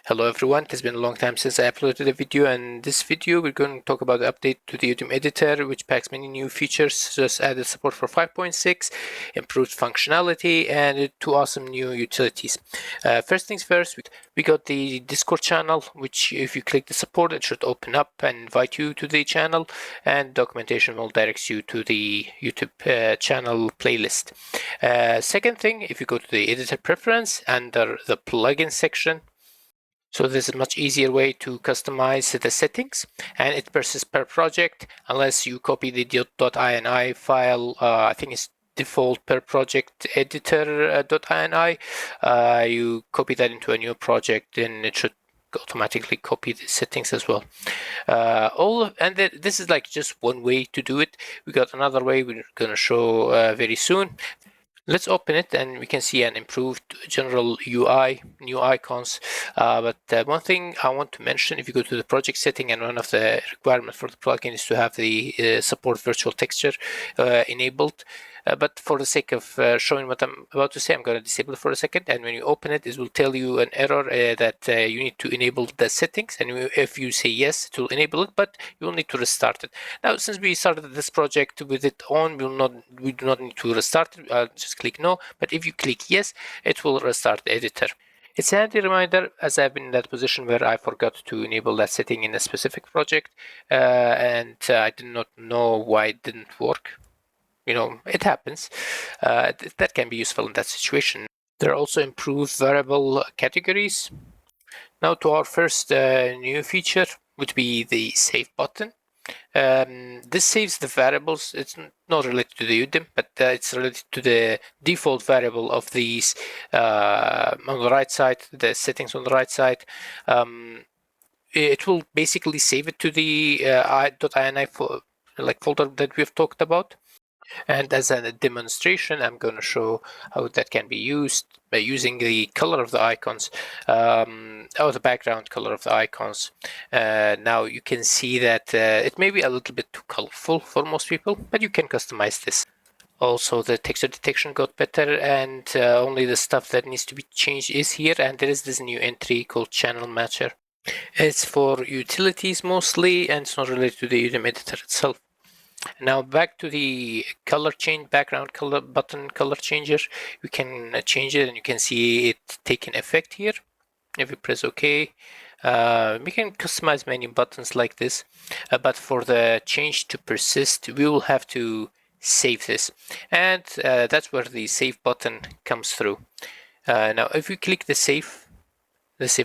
Hello everyone, it has been a long time since I uploaded a video, and this video we're going to talk about the update to the UDIM editor, which packs many new features, just added support for 5.6, improved functionality, and two awesome new utilities. First things first, we got the Discord channel, which if you click the support it should open up and invite you to the channel, and documentation will direct you to the YouTube channel playlist. Second thing, if you go to the editor preference under the plugin section, so this is a much easier way to customize the settings, and it persists per project unless you copy the .ini file. I think it's default per project editor.ini. You copy that into a new project and it should automatically copy the settings as well. This is like just one way to do it. We got another way we're going to show very soon. Let's open it and we can see an improved general UI, new icons. But one thing I want to mention, if you go to the project setting, and one of the requirements for the plugin is to have the support virtual texture enabled. But for the sake of showing what I'm about to say, I'm going to disable it for a second. And when you open it, it will tell you an error that you need to enable the settings. And if you say yes, it will enable it, but you will need to restart it. Now, since we started this project with it on, we do not need to restart it. I'll just click no. But if you click yes, it will restart the editor. It's a handy reminder, as I've been in that position where I forgot to enable that setting in a specific project, and I did not know why it didn't work. You know, it happens. That can be useful in that situation. There are also improved variable categories. Now to our first new feature would be the save button. This saves the variables. It's not related to the UDIM, but it's related to the default variable of these on the right side, the settings on the right side. It will basically save it to the .ini folder that we've talked about. And as a demonstration, I'm going to show how that can be used by using the color of the icons, or the background color of the icons. Now you can see that it may be a little bit too colorful for most people, but you can customize this. Also, the texture detection got better, and only the stuff that needs to be changed is here. And there is this new entry called Channel Matcher. It's for utilities mostly, and it's not related to the UDIM editor itself. Now back to the color change, background color button color changer. We can change it, and you can see it taking effect here. If we press OK, we can customize many buttons like this, but for the change to persist, we will have to save this, and that's where the save button comes through. Now if we click the save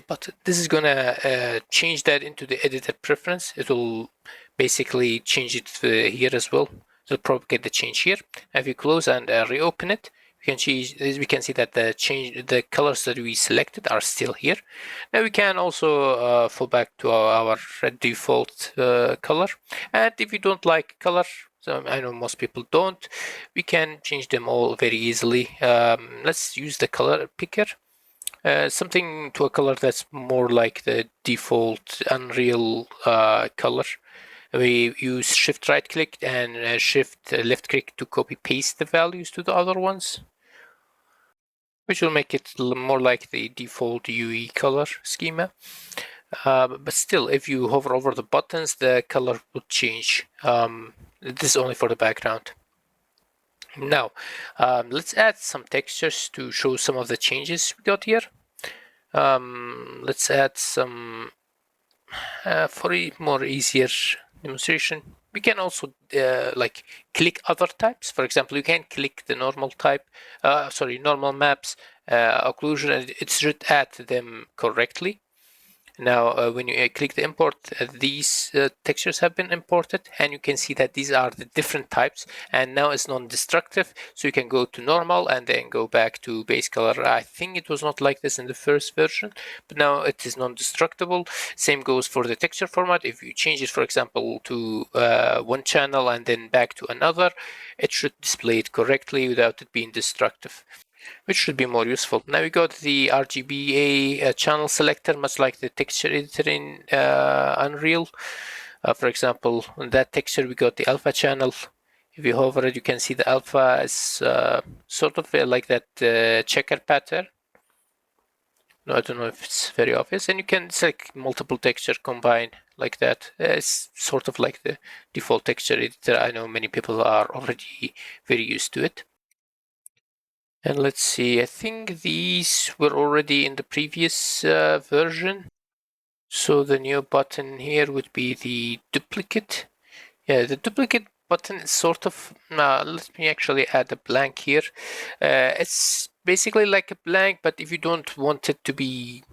button, this is gonna change that into the editor preference. It will basically change it here as well. So propagate the change here. If you close and reopen it, we can see that the colors that we selected are still here. Now we can also fall back to our default color. And if you don't like color, so I know most people don't, we can change them all very easily. Let's use the color picker. Something to a color that's more like the default Unreal color. We use shift right click and shift left click to copy paste the values to the other ones, which will make it more like the default UE color schema. But still, if you hover over the buttons, the color will change. This is only for the background. Now, let's add some textures to show some of the changes we got here. Let's add some for a more easier demonstration. We can also like click other types. For example, you can click the normal type, normal maps, occlusion, and it should add them correctly. Now, when you click the import, these textures have been imported, and you can see that these are the different types, and now it's non-destructive, so you can go to normal and then go back to base color. I think it was not like this in the first version, but now it is non-destructible. Same goes for the texture format. If you change it, for example, to one channel and then back to another, it should display it correctly without it being destructive, which should be more useful. Now we got the RGBA channel selector, much like the texture editor in Unreal. For example, on that texture we got the alpha channel. If you hover it, you can see the alpha is sort of like that checker pattern. I don't know if it's very obvious. And you can select multiple texture combined like that. It's sort of like the default texture editor. I know many people are already very used to it. And let's see, I think these were already in the previous version. So the new button here would be the duplicate. Yeah, the duplicate button is sort of, let me actually add a blank here. It's basically like a blank, but if you don't want it to be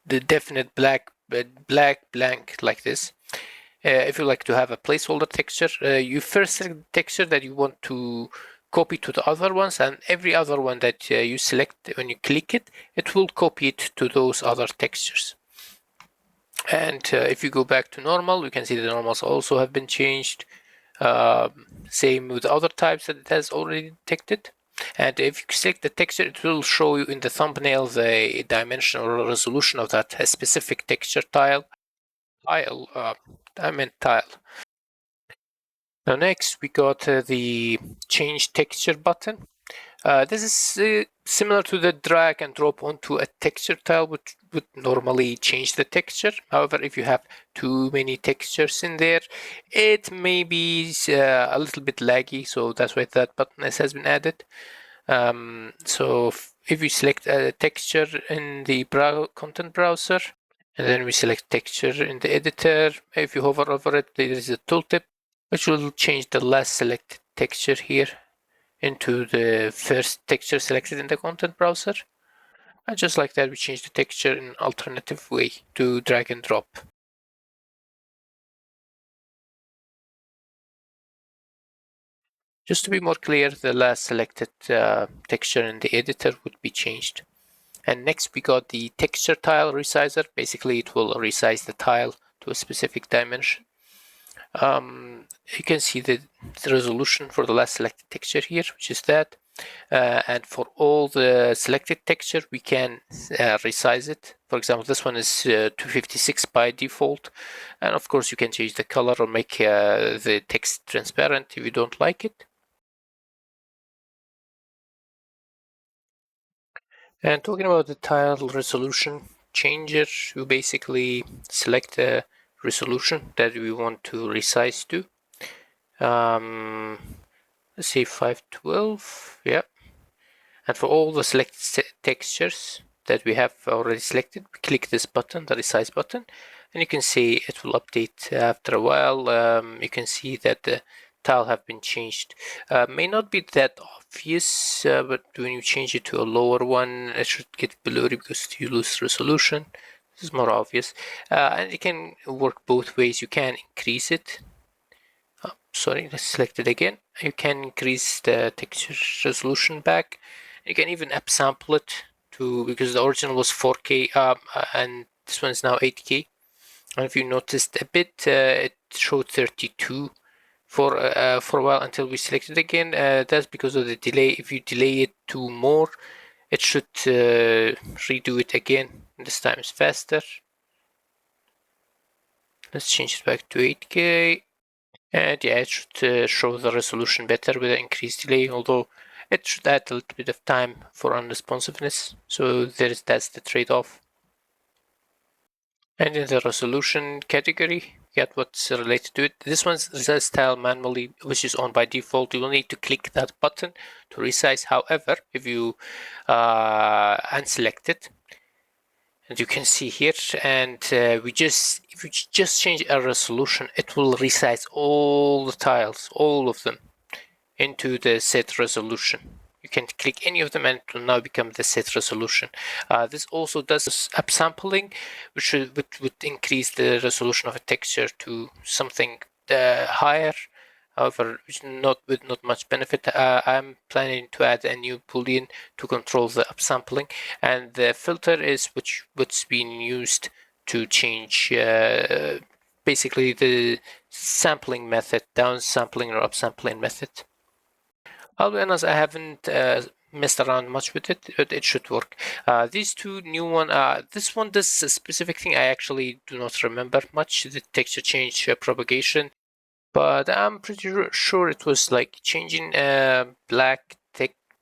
the definite black blank like this, if you like to have a placeholder texture, you first select the texture that you want to copy to the other ones, and every other one that you select, when you click it, it will copy it to those other textures. And if you go back to normal, you can see the normals also have been changed. Same with other types that it has already detected. And if you select the texture, it will show you in the thumbnail the dimension or resolution of that specific texture tile. I meant tile. Now next we got the change texture button. This is similar to the drag and drop onto a texture tile, which would normally change the texture. However, if you have too many textures in there, it may be a little bit laggy, so that's why that button has been added. So if we select a texture in the content browser, and then we select texture in the editor, if you hover over it, there is a tooltip, which will change the last selected texture here into the first texture selected in the content browser. And just like that, we change the texture in an alternative way to drag and drop. Just to be more clear, the last selected texture in the editor would be changed. And next we got the texture tile resizer. Basically, it will resize the tile to a specific dimension. You can see the resolution for the last selected texture here, which is that. And for all the selected texture, we can resize it. For example, this one is 256 by default. And of course, you can change the color or make the text transparent if you don't like it. And talking about the tile resolution changer, you basically select a resolution that we want to resize to. Let's say 512, yeah. And for all the selected textures that we have already selected, we click this button, the resize button, and you can see it will update after a while. You can see that the tile have been changed. May not be that obvious, but when you change it to a lower one, it should get blurry because you lose resolution. This is more obvious. And it can work both ways. You can increase it. Sorry, let's select it again. You can increase the texture resolution back. You can even upsample it to, because the original was 4K and this one is now 8K. And if you noticed a bit, it showed 32 for a while until we select it again. That's because of the delay. If you delay it to more, it should redo it again. This time is faster. Let's change it back to 8K. And yeah, it should show the resolution better with an increased delay, although it should add a little bit of time for unresponsiveness. So that's the trade-off. And in the resolution category, we got what's related to it. This one's resize style manually, which is on by default. You will need to click that button to resize. However, if you unselect it, and you can see here, and if we just change our resolution, it will resize all the tiles, all of them, into the set resolution. You can click any of them and it will now become the set resolution. This also does upsampling, which would increase the resolution of a texture to something higher. However, with not much benefit. I'm planning to add a new boolean to control the upsampling, and the filter is what's being used to change basically the sampling method, downsampling or upsampling method. I'll be honest, I haven't messed around much with it, but it should work. These two new one, this one does a specific thing I actually do not remember much, the texture change propagation. But I'm pretty sure it was like changing black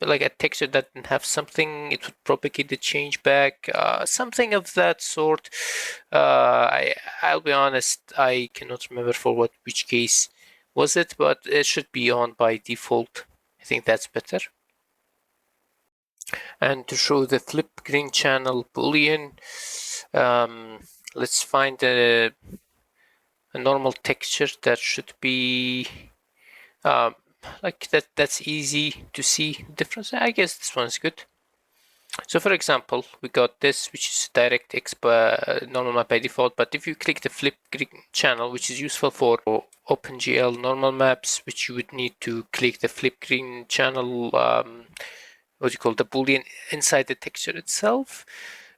like a texture that didn't have something, it would propagate the change back, something of that sort. I'll be honest, I cannot remember for which case was it, but it should be on by default. I think that's better. And to show the flip green channel boolean, let's find a normal texture that should be like that's easy to see difference. I guess this one's good. So for example, we got this, which is DirectX normal map by default, but if you click the flip green channel, which is useful for OpenGL normal maps, which you would need to click the flip green channel, what do you call the boolean inside the texture itself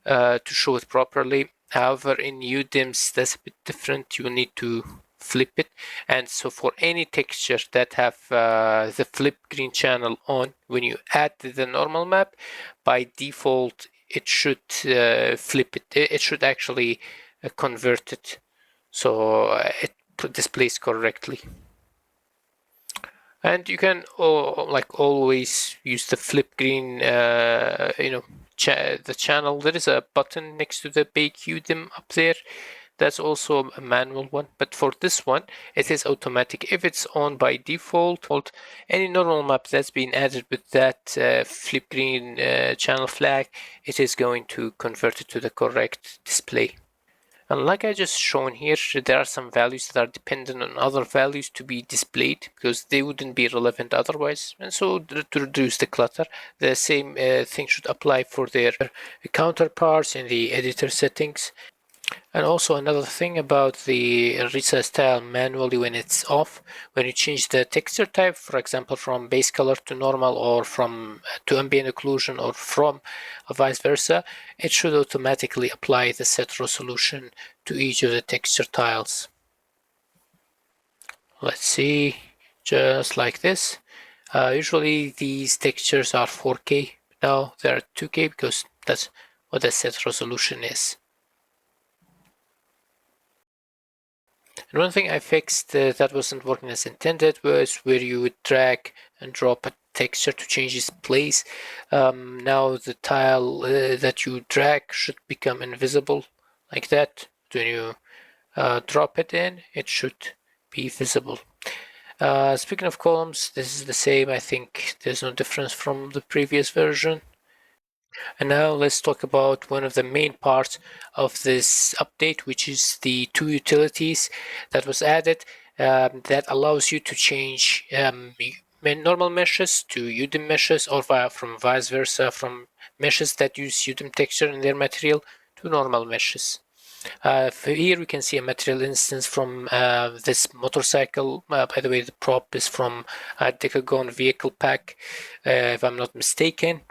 to show it properly. However, in UDIMs, that's a bit different. You need to flip it. And so for any texture that have the flip green channel on, when you add the normal map, by default, it should flip it. It should actually convert it. So it displays correctly. And you can like always use the flip green, the channel. There is a button next to the bake UDIM up there. That's also a manual one, but for this one, it is automatic. If it's on by default, any normal map that's been added with that flip green channel flag, it is going to convert it to the correct display. And like I just shown here, there are some values that are dependent on other values to be displayed because they wouldn't be relevant otherwise. And so to reduce the clutter, the same thing should apply for their counterparts in the editor settings. And also another thing about the resize style manually when it's off, when you change the texture type, for example, from base color to normal or from to ambient occlusion or from vice versa, it should automatically apply the set resolution to each of the texture tiles. Let's see, just like this. Usually these textures are 4K. Now they're 2K because that's what the set resolution is. And one thing I fixed that wasn't working as intended was where you would drag and drop a texture to change its place. Now the tile that you drag should become invisible like that. When you drop it in, it should be visible. Speaking of columns, this is the same. I think there's no difference from the previous version. And now let's talk about one of the main parts of this update, which is the two utilities that was added that allows you to change normal meshes to UDIM meshes or from vice versa, from meshes that use UDIM texture in their material to normal meshes. Here we can see a material instance from this motorcycle. By the way, the prop is from Decagon Vehicle Pack, if I'm not mistaken.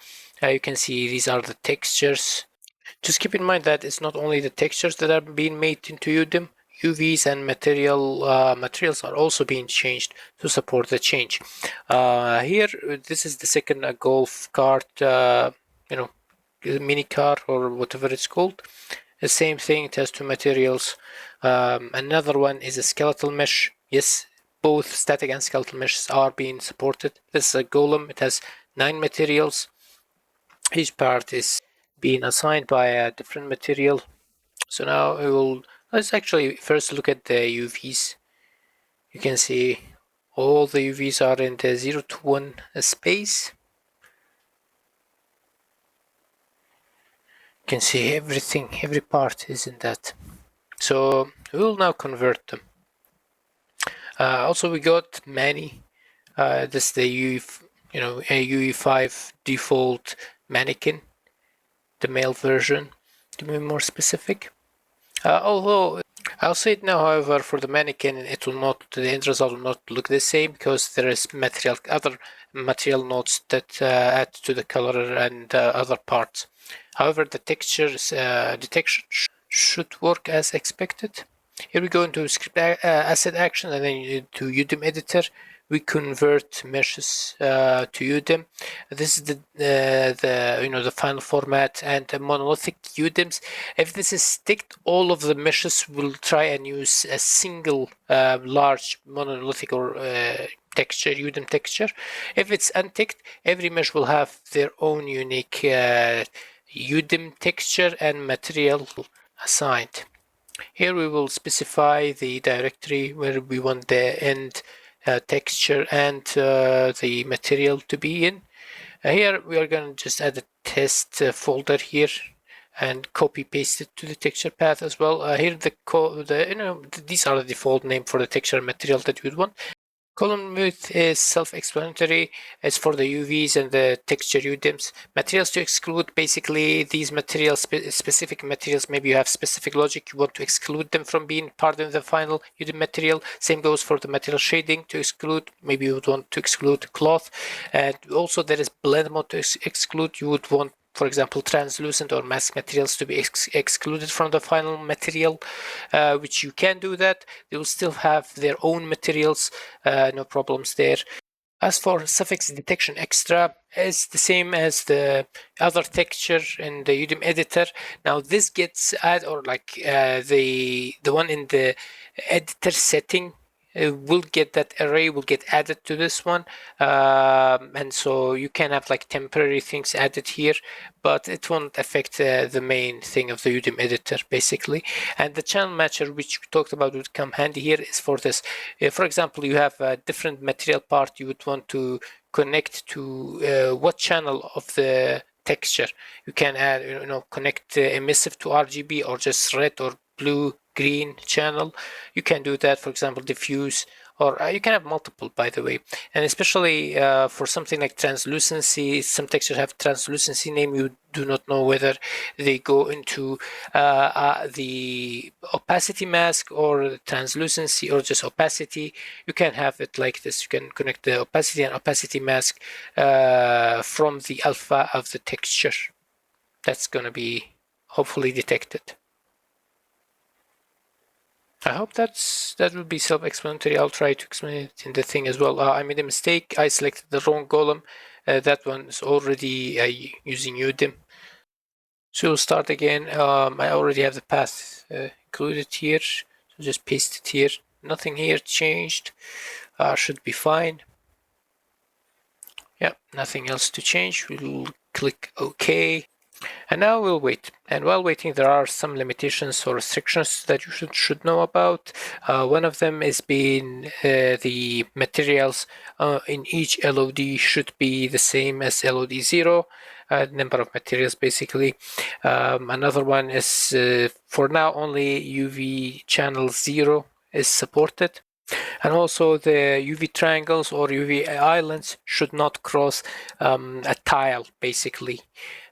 You can see these are the textures. Just keep in mind that it's not only the textures that are being made into UDIM. UVs and materials are also being changed to support the change. Here, this is the second golf cart, mini car or whatever it's called. The same thing, it has two materials. Another one is a skeletal mesh. Yes, both static and skeletal meshes are being supported. This is a golem. It has 9 materials. Each part is being assigned by a different material. So now let's actually first look at the UVs. You can see all the UVs are in the 0 to 1 space. You can see everything, every part is in that. So we will now convert them. Also we got many. This is the a UE5 default mannequin, the male version, to be more specific. Although I'll say it now, however, for the mannequin, the end result will not look the same because there is other material nodes that add to the color and other parts. However, the textures detection should work as expected. Here we go into script asset action and then to UDIM editor. We convert meshes to UDIM. This is the final format and monolithic UDIMs. If this is sticked, all of the meshes will try and use a single large monolithic or texture, UDIM texture. If it's unticked, every mesh will have their own unique UDIM texture and material assigned. Here we will specify the directory where we want the end texture and the material to be in. Here we are going to just add a test folder here and copy paste it to the texture path as well. Here these are the default name for the texture and material that you'd want. Column width is self-explanatory. It's for the UVs and the texture UDIMs. Materials to exclude, basically these materials, specific materials, maybe you have specific logic, you want to exclude them from being part of the final UDIM material. Same goes for the material shading to exclude. Maybe you would want to exclude cloth. And also there is blend mode to exclude. You would want, for example, translucent or mask materials to be excluded from the final material, which you can do that. They will still have their own materials, no problems there. As for suffix detection extra, it's the same as the other texture in the UDIM editor. Now this gets added, or like the one in the editor setting will get that array will get added to this one, and so you can have like temporary things added here, but it won't affect the main thing of the UDIM editor basically. And the channel matcher, which we talked about, would come handy here is for this. For example, you have a different material part you would want to connect to what channel of the texture. You can add, connect emissive to RGB or just red or blue, green channel. You can do that, for example, diffuse, or you can have multiple, by the way. And especially for something like translucency, some textures have translucency name. You do not know whether they go into the opacity mask or the translucency or just opacity. You can have it like this. You can connect the opacity and opacity mask from the alpha of the texture. That's going to be hopefully detected. I hope that will be self-explanatory. I'll try to explain it in the thing as well. I made a mistake. I selected the wrong column. That one is already using UDIM. So we'll start again. I already have the path included here. So just paste it here. Nothing here changed. Should be fine. Yeah, nothing else to change. We'll click OK. And now we'll wait. And while waiting, there are some limitations or restrictions that you should know about. One of them is being the materials in each LOD should be the same as LOD 0, number of materials basically. Another one is for now only UV channel 0 is supported. And also the UV triangles or UV islands should not cross a tile basically.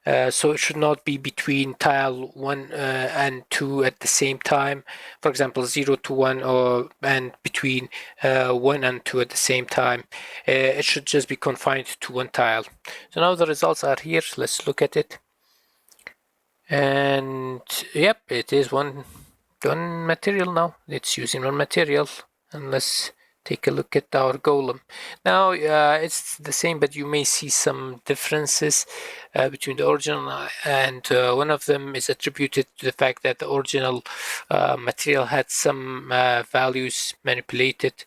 So it should not be between tile 1 and 2 at the same time. For example, 0 to 1 and between 1 and 2 at the same time. It should just be confined to one tile. So now the results are here. Let's look at it. And yep, it is one material now. It's using one material. And let's take a look at our golem. Now it's the same, but you may see some differences between the original and one of them is attributed to the fact that the original material had some values manipulated.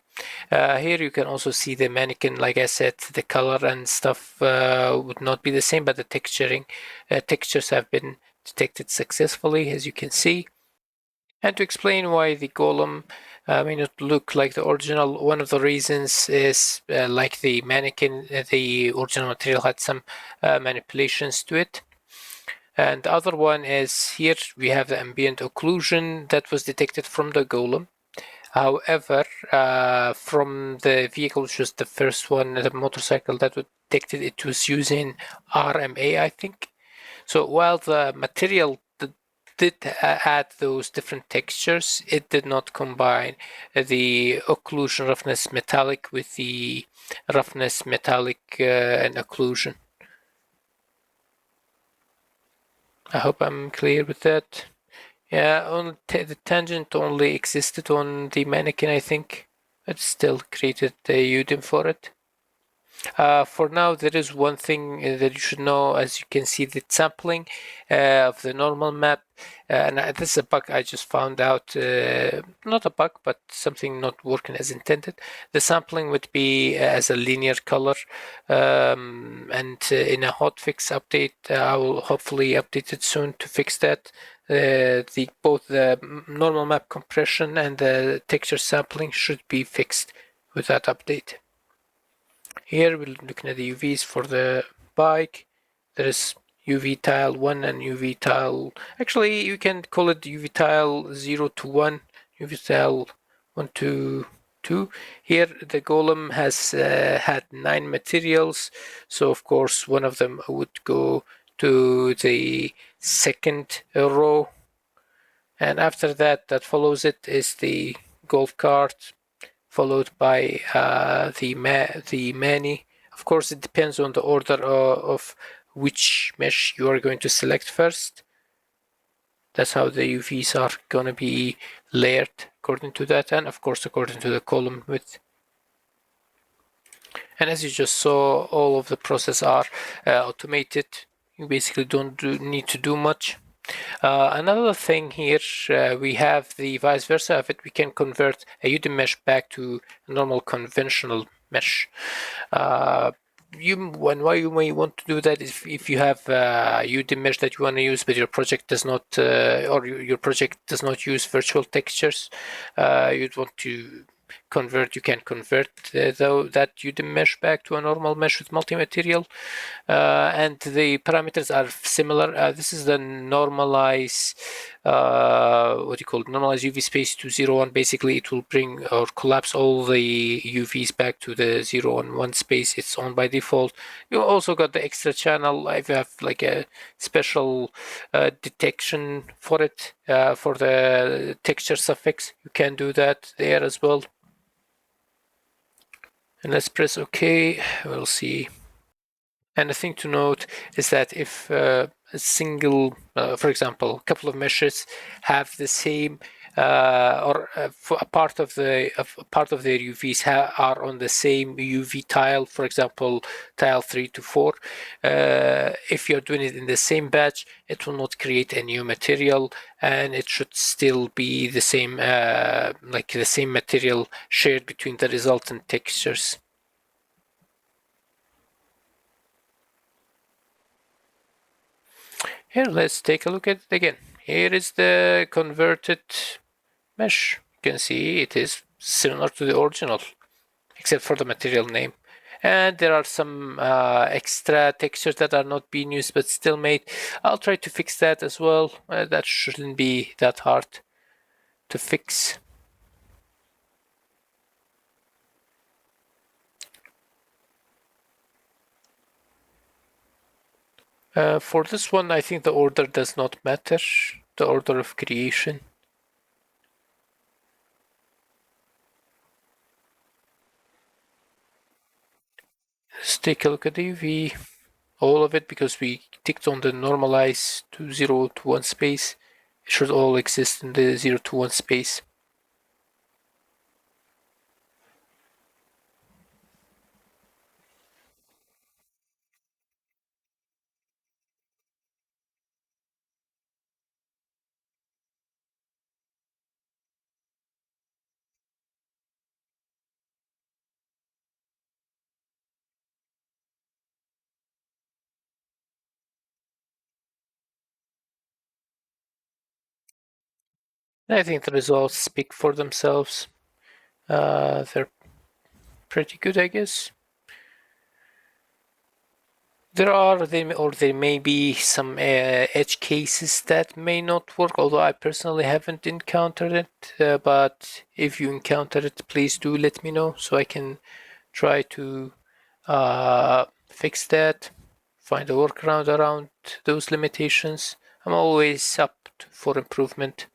Here you can also see the mannequin. Like I said, the color and stuff would not be the same, but the textures have been detected successfully, as you can see. And to explain why the golem may not look like the original, one of the reasons is like the mannequin, the original material had some manipulations to it. And the other one is here we have the ambient occlusion that was detected from the golem. However, from the vehicle, which was the first one, the motorcycle that was detected, it was using RMA, I think. So while the material did add those different textures, it did not combine the occlusion roughness metallic with the roughness metallic and occlusion. I hope I'm clear with that. Yeah, the tangent only existed on the mannequin, I think, but still created the UDIM for it. For now, there is one thing that you should know. As you can see, the sampling of the normal map and this is a bug I just found out, not a bug, but something not working as intended. The sampling would be as a linear color, and in a hotfix update, I will hopefully update it soon to fix that. Both the normal map compression and the texture sampling should be fixed with that update. Here we're looking at the UVs for the bike. There is UV tile 1 and UV tile, actually you can call it UV tile 0 to 1, UV tile 1 to 2. Here the golem has had 9 materials, so of course one of them would go to the second row, and after that follows it is the golf cart, followed by the mani. Of course, it depends on the order of which mesh you are going to select first. That's how the UVs are going to be layered according to that, and of course according to the column width. And as you just saw, all of the process are automated. You basically don't need to do much. Another thing here, we have the vice versa of it. We can convert a UDIM mesh back to a normal conventional mesh. Why you may want to do that is if you have a UDIM mesh that you want to use, but your project does not, or your project does not use virtual textures, you'd want to convert. You can convert that UDIM mesh back to a normal mesh with multi-material, and the parameters are similar. This is the normalize, what do you call it? Normalize UV space to 0, 1. Basically, it will bring or collapse all the UVs back to the 0 and 1 space. It's on by default. You also got the extra channel. If you have like a special detection for it, for the texture suffix, you can do that there as well. And let's press OK. We'll see. And the thing to note is that if a single, for example, a couple of meshes have the same, or a part of their UVs are on the same UV tile, for example, tile 3 to 4, if you're doing it in the same batch, it will not create a new material, and it should still be the same, like the same material shared between the resultant textures. Here, let's take a look at it again. Here is the converted mesh. You can see it is similar to the original, except for the material name. And there are some extra textures that are not being used but still made. I'll try to fix that as well. That shouldn't be that hard to fix. For this one, I think the order does not matter, the order of creation. Let's take a look at the UV, all of it, because we ticked on the normalize to 0 to 1 space. It should all exist in the 0 to 1 space. I think the results speak for themselves. They're pretty good, I guess. There may be some edge cases that may not work, although I personally haven't encountered it. But if you encounter it, please do let me know so I can try to fix that, find a workaround around those limitations. I'm always up for improvement.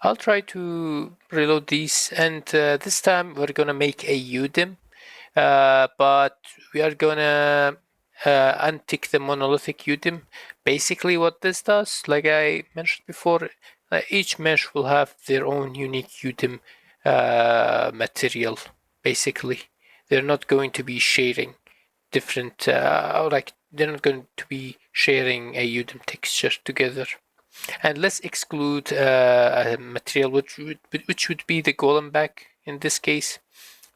I'll try to reload these, and this time we're gonna make a UDIM, but we are gonna untick the monolithic UDIM. Basically what this does, like I mentioned before, each mesh will have their own unique UDIM material, basically. they're not going to be sharing different, like they're not going to be sharing a UDIM texture together. And let's exclude a material which would be the golem back in this case,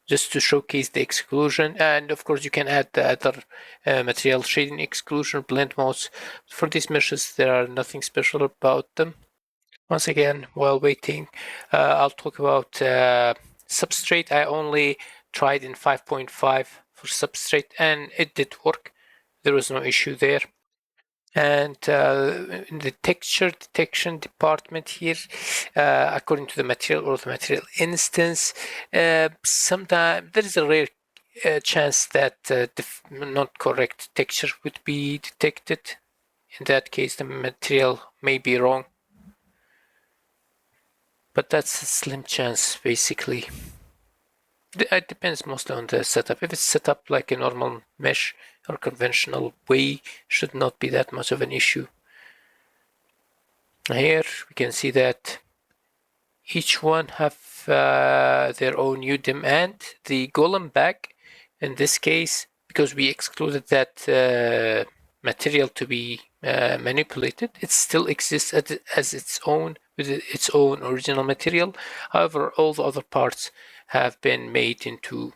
just to showcase the exclusion. And of course you can add the other material shading exclusion, blend modes. For these meshes there are nothing special about them. Once again, while waiting, I'll talk about substrate. I only tried in 5.5 for substrate and it did work. There was no issue there. And in the texture detection department here, according to the material or the material instance, sometimes there is a rare chance that the not correct texture would be detected. In that case, the material may be wrong. But that's a slim chance, basically. It depends mostly on the setup. If it's set up like a normal mesh or conventional way, should not be that much of an issue. Here we can see that each one have their own UDIM, and the golem bag, in this case, because we excluded that material to be manipulated, it still exists as its own, with its own original material. However, all the other parts have been made into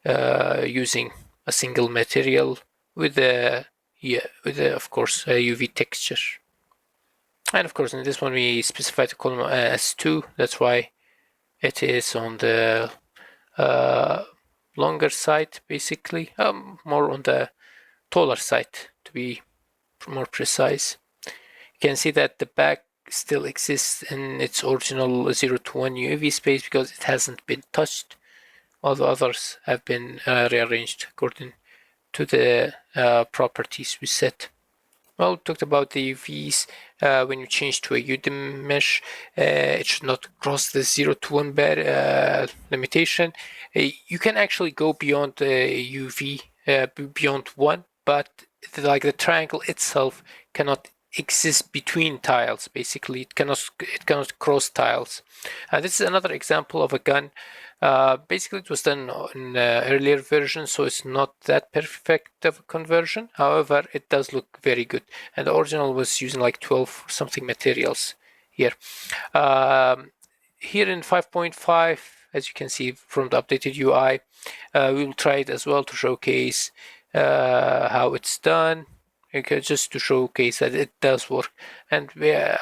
using a single material with of course a UV texture. And of course in this one we specified the column as 2, that's why it is on the longer side, basically, more on the taller side to be more precise. You can see that the back still exists in its original 0 to 1 UV space because it hasn't been touched. All the others have been rearranged according to the properties we set. Well, we talked about the UVs. When you change to a UDIM mesh, it should not cross the 0 to 1 limitation. You can actually go beyond UV, beyond 1, but like the triangle itself cannot exist between tiles. Basically, it cannot cross tiles. This is another example of a gun. Basically, it was done in earlier version, so it's not that perfect of a conversion. However, it does look very good. And the original was using like 12 something materials here. Here in 5.5, as you can see from the updated UI, we will try it as well to showcase how it's done. Okay, just to showcase that it does work. And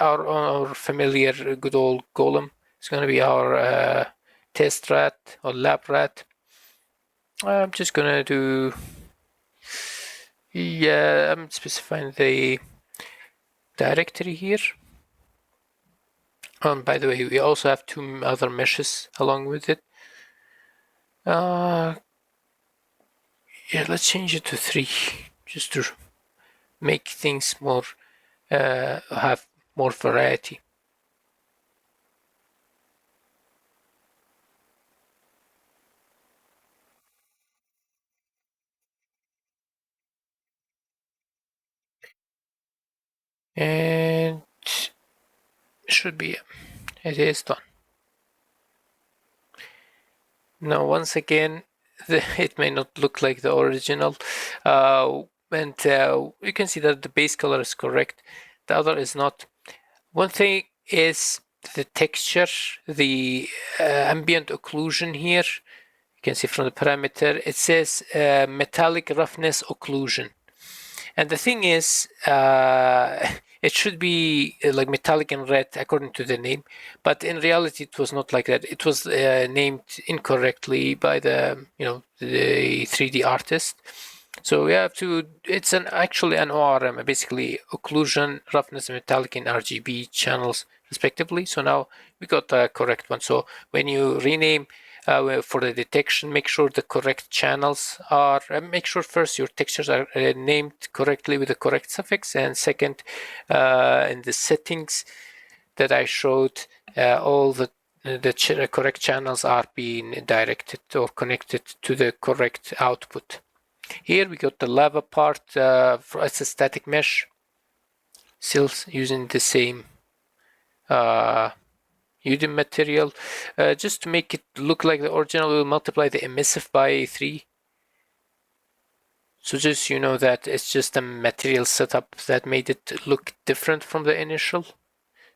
our familiar good old golem is going to be our test rat or lab rat. I'm just gonna do, I'm specifying the directory here. By the way, we also have 2 other meshes along with it. Yeah, let's change it to 3 just to make things more, have more variety. And it should be, it is done. Now, once again, it may not look like the original, and you can see that the base color is correct, the other is not. One thing is the texture, the ambient occlusion here. You can see from the parameter, it says metallic roughness occlusion. And the thing is, it should be like metallic and red according to the name, but in reality it was not like that. It was named incorrectly by the the 3D artist. So we have to, it's actually an ORM, basically occlusion, roughness, metallic, and RGB channels respectively. So now we got the correct one. So when you rename for the detection, make sure the correct channels are, make sure first your textures are named correctly with the correct suffix, and second, in the settings that I showed, all the correct channels are being directed or connected to the correct output. Here we got the lava part as a static mesh, still using the same UDIM material. Just to make it look like the original, we'll multiply the emissive by 3 So just you know that it's just a material setup that made it look different from the initial.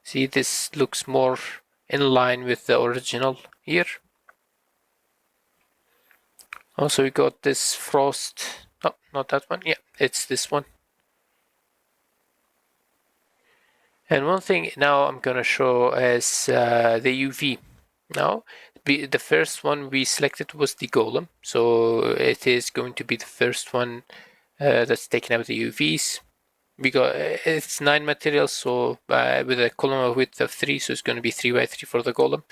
See, this looks more in line with the original here. Also, we got this frost. Oh, not that one. Yeah, it's this one. And one thing now I'm gonna show is the UV. Now, the first one we selected was the golem, so it is going to be the first one that's taking out the UVs. We got it's 9 materials, so with a column width of 3, so it's going to be 3 by 3 for the golem.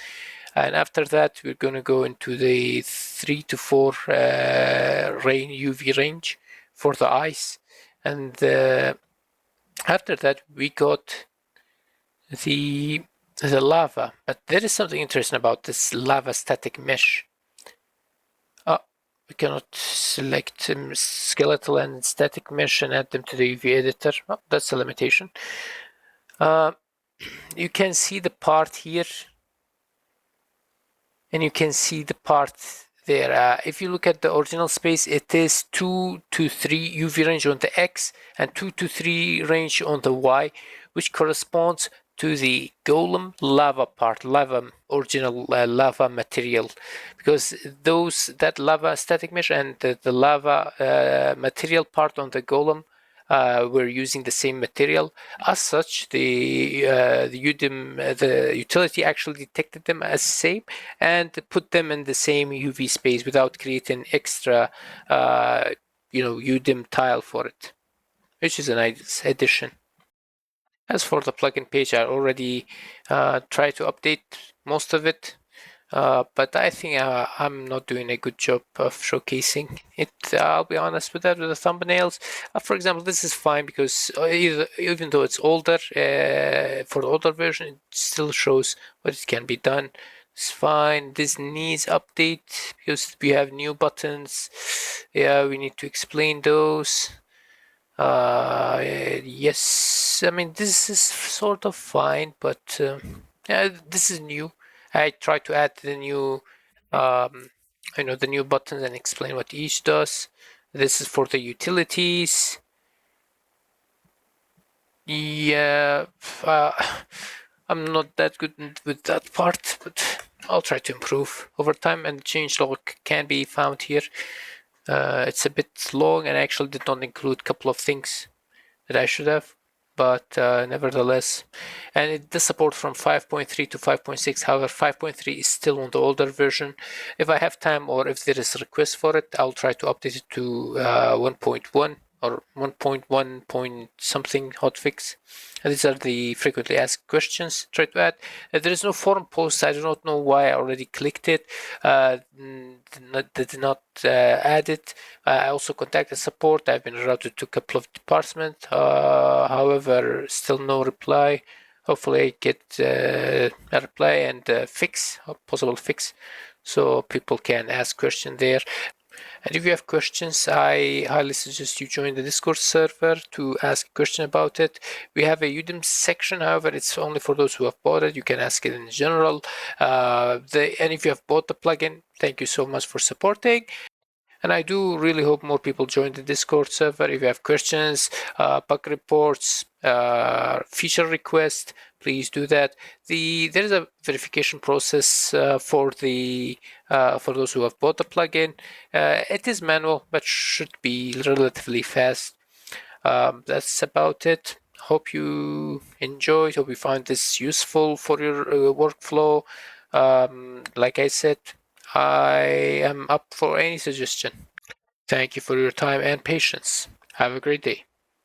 And after that, we're going to go into the 3 to 4 UV range for the eyes. And after that, we got the lava. But there is something interesting about this lava static mesh. Oh, we cannot select skeletal and static mesh and add them to the UV editor. Oh, that's a limitation. You can see the part here, and you can see the part there. If you look at the original space, it is 2 to 3 UV range on the X and 2 to 3 range on the Y, which corresponds to the golem lava part, original lava material, because that lava static mesh and the lava material part on the golem were using the same material. As such, the UDIM, the utility actually detected them as same and put them in the same UV space without creating extra, UDIM tile for it, which is a nice addition. As for the plugin page, I already tried to update most of it. But I think I'm not doing a good job of showcasing it. I'll be honest with that, with the thumbnails. For example, this is fine because even though it's older, for the older version, it still shows what it can be done. It's fine. This needs update because we have new buttons. Yeah, we need to explain those. Yes, I mean, this is sort of fine, but yeah, this is new. I try to add the new, the new buttons and explain what each does. This is for the utilities. Yeah, I'm not that good with that part, but I'll try to improve over time. And the change log can be found here. It's a bit long and I actually did not include a couple of things that I should have, but nevertheless, and it does support from 5.3 to 5.6. However, 5.3 is still on the older version. If I have time or if there is a request for it, I'll try to update it to 1.1 or 1.1 point something hotfix. These are the frequently asked questions. Try to add. There is no forum post. I do not know why I already clicked it. Did not add it. I also contacted support. I've been routed to a couple of departments. However, still no reply. Hopefully, I get a reply and a possible fix, so people can ask questions there. And if you have questions, I highly suggest you join the Discord server to ask a question about it. We have a UDIM section, however, it's only for those who have bought it. You can ask it in general. And if you have bought the plugin, thank you so much for supporting. And I do really hope more people join the Discord server. If you have questions, bug reports, feature requests, please do that. There is a verification process for those who have bought the plugin. It is manual, but should be relatively fast. That's about it. Hope you enjoyed. Hope you found this useful for your workflow. Like I said, I am up for any suggestion. Thank you for your time and patience. Have a great day.